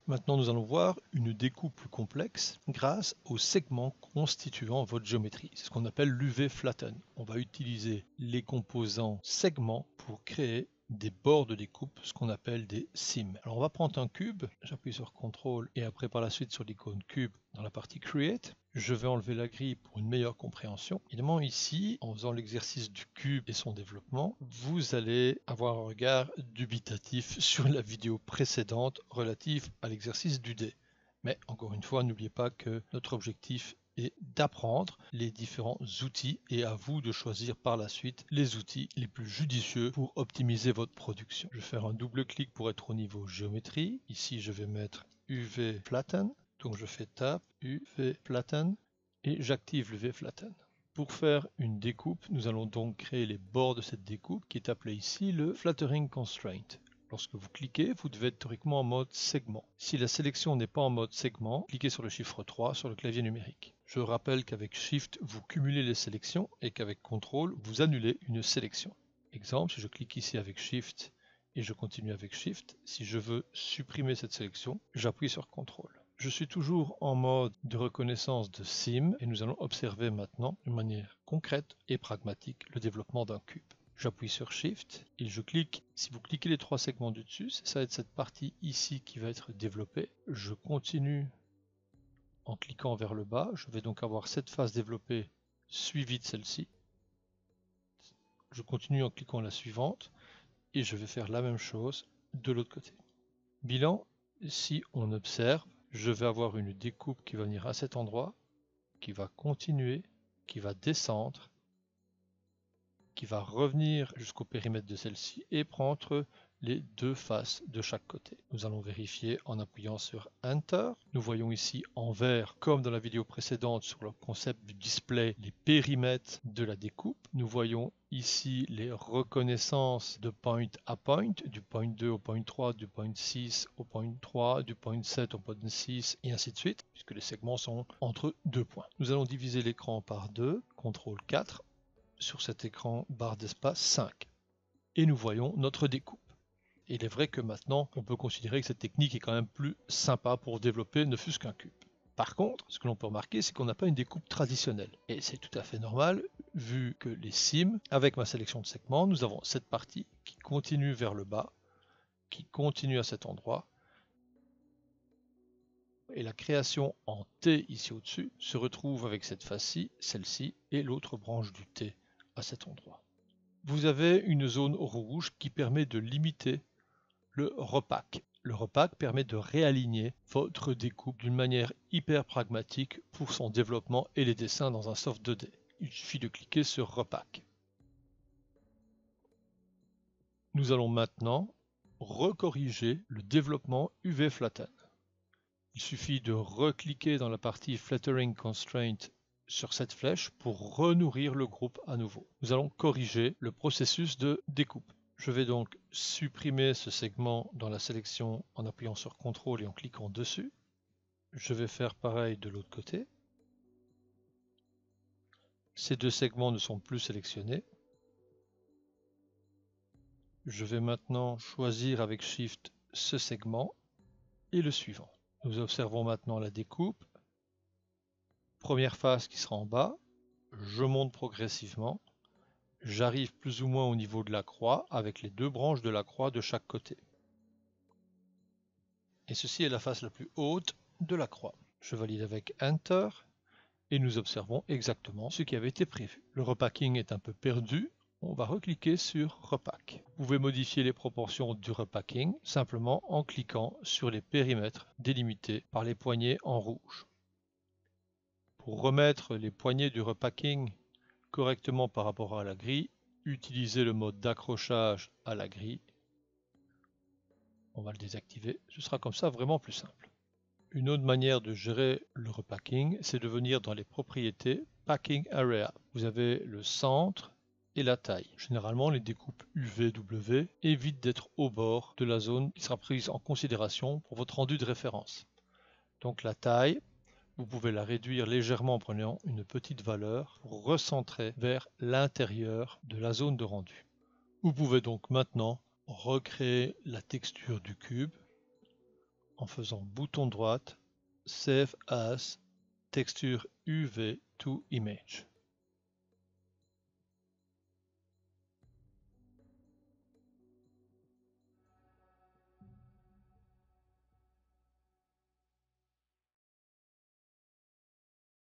Maintenant, nous allons voir une découpe plus complexe grâce aux segments constituant votre géométrie. C'est ce qu'on appelle l'UV Flatten. On va utiliser les composants segments pour créer des bords de découpe, ce qu'on appelle des seams. Alors on va prendre un cube, j'appuie sur CTRL et après par la suite sur l'icône cube dans la partie Create. Je vais enlever la grille pour une meilleure compréhension. Évidemment ici, en faisant l'exercice du cube et son développement, vous allez avoir un regard dubitatif sur la vidéo précédente relative à l'exercice du dé. Mais encore une fois, n'oubliez pas que notre objectif est d'apprendre les différents outils et à vous de choisir par la suite les outils les plus judicieux pour optimiser votre production. Je vais faire un double clic pour être au niveau géométrie. Ici, je vais mettre UV Flatten. Donc je fais Tab, UV Flatten et j'active l'UV Flatten. Pour faire une découpe, nous allons donc créer les bords de cette découpe qui est appelé ici le Flattering Constraint. Lorsque vous cliquez, vous devez être théoriquement en mode segment. Si la sélection n'est pas en mode segment, cliquez sur le chiffre 3 sur le clavier numérique. Je rappelle qu'avec Shift, vous cumulez les sélections et qu'avec CTRL, vous annulez une sélection. Exemple, si je clique ici avec Shift et je continue avec Shift, si je veux supprimer cette sélection, j'appuie sur CTRL. Je suis toujours en mode de reconnaissance de seam et nous allons observer maintenant de manière concrète et pragmatique le développement d'un cube. J'appuie sur Shift et je clique. Si vous cliquez les trois segments du dessus, ça va être cette partie ici qui va être développée. Je continue en cliquant vers le bas. Je vais donc avoir cette phase développée suivie de celle-ci. Je continue en cliquant la suivante et je vais faire la même chose de l'autre côté. Bilan, si on observe, je vais avoir une découpe qui va venir à cet endroit, qui va continuer, qui va descendre, qui va revenir jusqu'au périmètre de celle-ci et prendre les deux faces de chaque côté. Nous allons vérifier en appuyant sur Enter. Nous voyons ici en vert, comme dans la vidéo précédente sur le concept du display, les périmètres de la découpe. Nous voyons ici les reconnaissances de point à point, du point 2 au point 3, du point 6 au point 3, du point 7 au point 6 et ainsi de suite, puisque les segments sont entre deux points. Nous allons diviser l'écran par 2, CTRL 4, sur cet écran barre d'espace 5. Et nous voyons notre découpe. Et il est vrai que maintenant, on peut considérer que cette technique est quand même plus sympa pour développer ne fût-ce qu'un cube. Par contre, ce que l'on peut remarquer, c'est qu'on n'a pas une découpe traditionnelle. Et c'est tout à fait normal, vu que les seams, avec ma sélection de segments, nous avons cette partie qui continue vers le bas, qui continue à cet endroit, et la création en T ici au-dessus se retrouve avec cette face-ci, celle-ci, et l'autre branche du T à cet endroit. Vous avez une zone rouge qui permet de limiter le repack. Le repack permet de réaligner votre découpe d'une manière hyper pragmatique pour son développement et les dessins dans un soft 2D. Il suffit de cliquer sur repack. Nous allons maintenant recorriger le développement UV Flatten. Il suffit de recliquer dans la partie Flattering Constraint sur cette flèche pour renourrir le groupe à nouveau. Nous allons corriger le processus de découpe. Je vais donc supprimer ce segment dans la sélection en appuyant sur CTRL et en cliquant dessus. Je vais faire pareil de l'autre côté. Ces deux segments ne sont plus sélectionnés. Je vais maintenant choisir avec Shift ce segment et le suivant. Nous observons maintenant la découpe. Première phase qui sera en bas. Je monte progressivement. J'arrive plus ou moins au niveau de la croix avec les deux branches de la croix de chaque côté. Et ceci est la face la plus haute de la croix. Je valide avec Enter et nous observons exactement ce qui avait été prévu. Le repacking est un peu perdu. On va recliquer sur Repack. Vous pouvez modifier les proportions du repacking simplement en cliquant sur les périmètres délimités par les poignées en rouge. Pour remettre les poignées du repacking correctement par rapport à la grille, utilisez le mode d'accrochage à la grille. On va le désactiver, ce sera comme ça vraiment plus simple. Une autre manière de gérer le repacking, c'est de venir dans les propriétés Packing Area. Vous avez le centre et la taille. Généralement, les découpes UVW évitent d'être au bord de la zone qui sera prise en considération pour votre rendu de référence. Donc la taille, vous pouvez la réduire légèrement en prenant une petite valeur pour recentrer vers l'intérieur de la zone de rendu. Vous pouvez donc maintenant recréer la texture du cube en faisant bouton droite, Save as Texture UV to Image.